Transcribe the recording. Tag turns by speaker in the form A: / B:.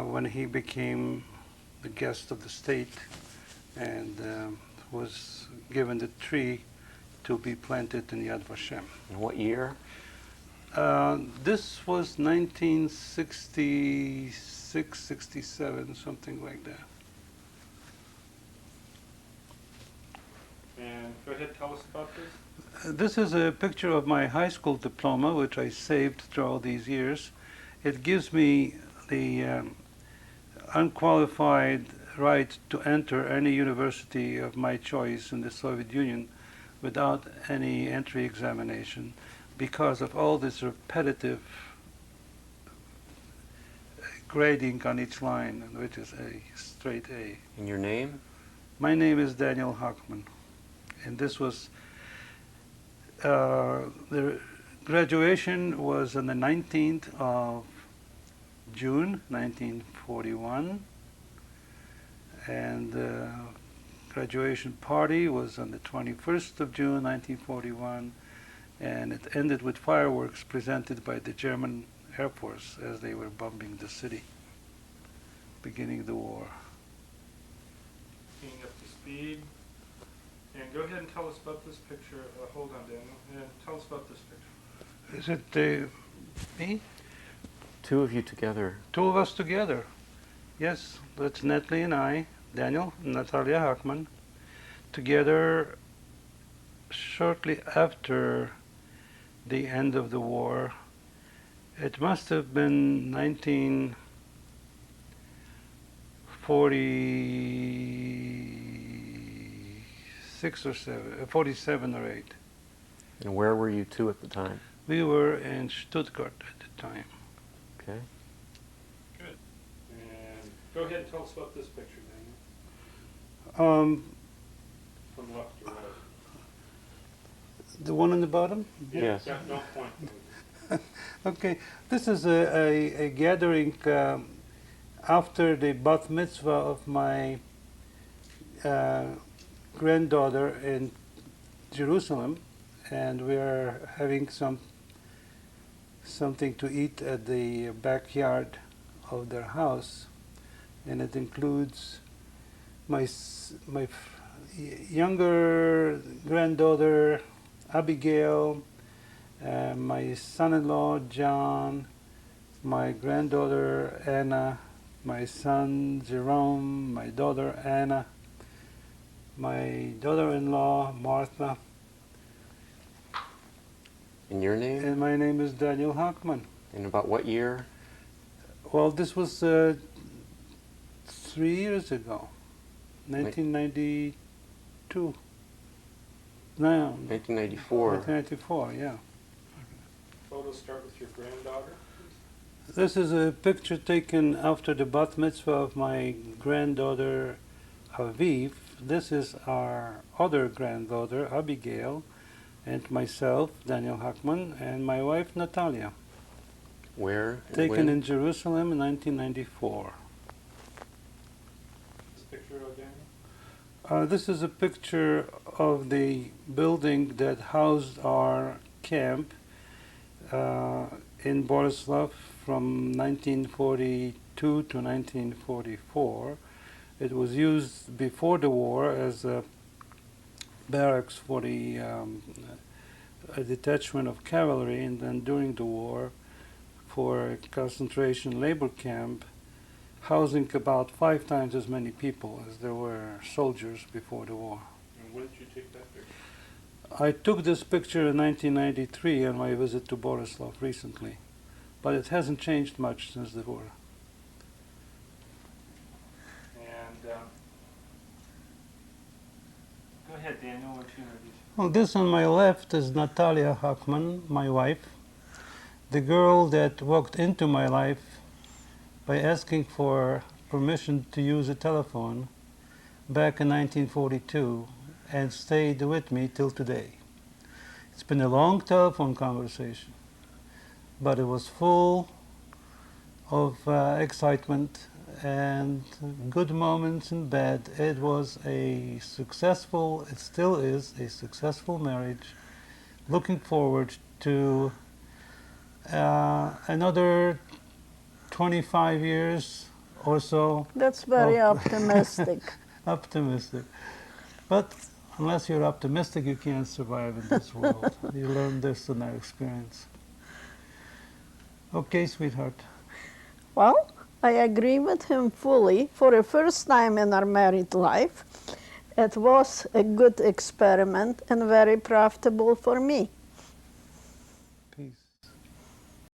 A: when he became the guest of the state and was given the tree to be planted in Yad Vashem.
B: In what year?
A: This was 1966, 67, something like that.
C: And go ahead, tell us about this.
A: This is a picture of my high school diploma, which I saved through all these years. It gives me the unqualified right to enter any university of my choice in the Soviet Union without any entry examination because of all this repetitive grading on each line, which is a straight A.
B: And your name?
A: My name is Daniel Hochman, and this was the graduation was on the 19th of June 1941, and the graduation party was on the 21st of June 1941, and it ended with fireworks presented by the German Air Force as they were bombing the city, beginning the war.
C: Getting up to speed. And go ahead and tell us about this picture. Hold on, Daniel. And tell us about this picture.
A: Is it me?
B: Two of you together.
A: Two of us together. Yes, that's Natalie and I, Daniel and Natalia Hochman, together shortly after the end of the war. It must have been 1946 or 47 or 8.
B: And where were you two at the time?
A: We were in Stuttgart at the time.
B: Okay.
C: Good. And go ahead and tell us about this picture, Daniel. From left to right.
A: The one on the bottom?
B: Yes.
C: Yeah, don't point.
A: Okay, this is a gathering after the bat mitzvah of my granddaughter in Jerusalem, and we are having something to eat at the backyard of their house, and it includes my younger granddaughter Abigail, my son-in-law John, my granddaughter Anna, my son Jerome, my daughter Anna, my daughter-in-law Martha,
B: And your name?
A: and my name is Daniel Hochman.
B: And about what year?
A: Well, this was 3 years ago, 1992. No,
B: 1994.
A: 1994, yeah.
C: Photos start with your granddaughter.
A: This is a picture taken after the bat mitzvah of my granddaughter Aviv. This is our other granddaughter Abigail, and myself, Daniel Hochman, and my wife Natalia.
B: Where? and
A: Taken
B: when?
A: in Jerusalem in 1994.
C: This picture of Daniel.
A: This is a picture of the building that housed our camp in Borislav from 1942 to 1944. It was used before the war as a barracks for the a detachment of cavalry, and then during the war for a concentration labor camp, housing about 5 times as many people as there were soldiers before the war.
C: And when did you take that picture?
A: I took this picture in 1993 on my visit to Borislav recently, but it hasn't changed much since the war.
C: And go ahead, Daniel. Why don't you introduce?
A: Well, this on my left is Natalia Hochman, my wife, the girl that walked into my life by asking for permission to use a telephone back in 1942 and stayed with me till today. It's been a long telephone conversation, but it was full of excitement and good moments and bad. It was it still is a successful marriage. Looking forward to another 25 years or so.
D: That's very
A: Oh.
D: optimistic.
A: Optimistic. But unless you're optimistic, you can't survive in this world. You learn this in our experience. Okay, sweetheart.
D: Well, I agree with him fully. For the first time in our married life, it was a good experiment and very profitable for me.